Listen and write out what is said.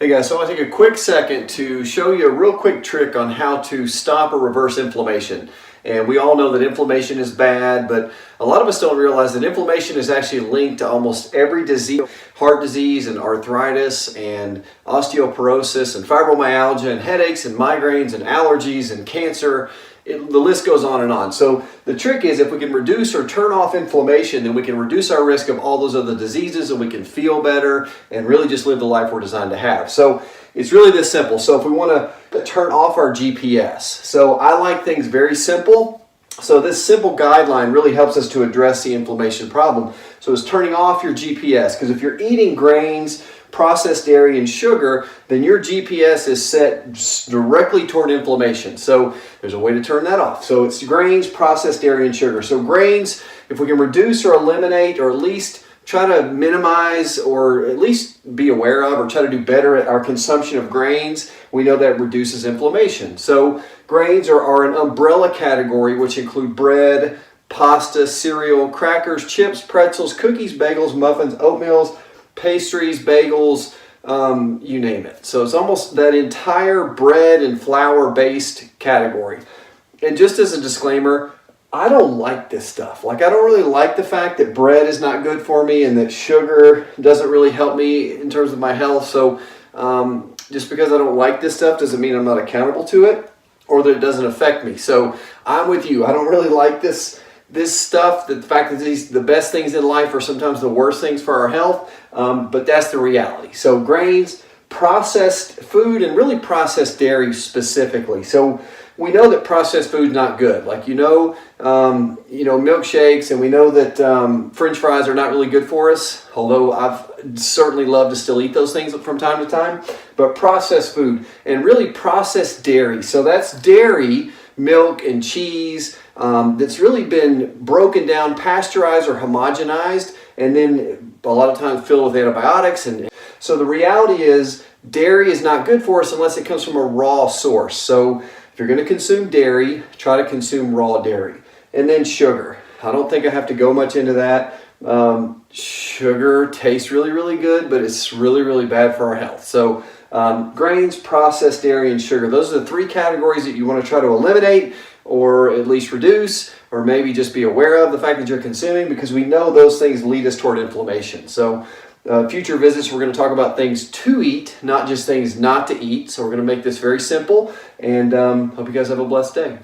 Hey guys, so I want to take a quick second to show you a real quick trick on how to stop or reverse inflammation. And we all know that inflammation is bad, but a lot of us don't realize that inflammation is actually linked to almost every disease. Heart disease and arthritis and osteoporosis and fibromyalgia and headaches and migraines and allergies and cancer. The list goes on and on. So the trick is, if we can reduce or turn off inflammation, then we can reduce our risk of all those other diseases, and we can feel better and really just live the life we're designed to have. So it's really this simple. So if we want to turn off our GPS, so I like things very simple. So this simple guideline really helps us to address the inflammation problem. So it's turning off your GPS, because if you're eating grains, processed dairy, and sugar, then your GPS is set directly toward inflammation. So there's a way to turn that off. So it's grains, processed dairy, and sugar. So grains, if we can reduce or eliminate, or at least try to minimize, or at least be aware of, or try to do better at our consumption of grains, we know that reduces inflammation. So grains are an umbrella category which include bread, pasta, cereal, crackers, chips, pretzels, cookies, bagels, muffins, oatmeals, pastries, bagels, you name it. So it's almost that entire bread and flour based category. And just as a disclaimer, I don't like this stuff. Like, I don't really like the fact that bread is not good for me and that sugar doesn't really help me in terms of my health. So just because I don't like this stuff doesn't mean I'm not accountable to it or that it doesn't affect me. So I'm with you. I don't really like this stuff, the fact that the best things in life are sometimes the worst things for our health, but that's the reality. So grains, processed food, and really processed dairy specifically. So we know that processed food is not good. Like, milkshakes, and we know that French fries are not really good for us, although I've certainly loved to still eat those things from time to time. But processed food and really processed dairy. So that's dairy, milk, and cheese that's really been broken down, pasteurized or homogenized, and then a lot of times filled with antibiotics. And so the reality is, dairy is not good for us unless it comes from a raw source. So if you're going to consume dairy, try to consume raw dairy. And then sugar. I don't think I have to go much into that. Sugar tastes really, really good, but it's really, really bad for our health. So grains, processed dairy, and sugar. Those are the three categories that you want to try to eliminate, or at least reduce, or maybe just be aware of the fact that you're consuming, because we know those things lead us toward inflammation. So future visits, we're going to talk about things to eat, not just things not to eat. So we're going to make this very simple, and hope you guys have a blessed day.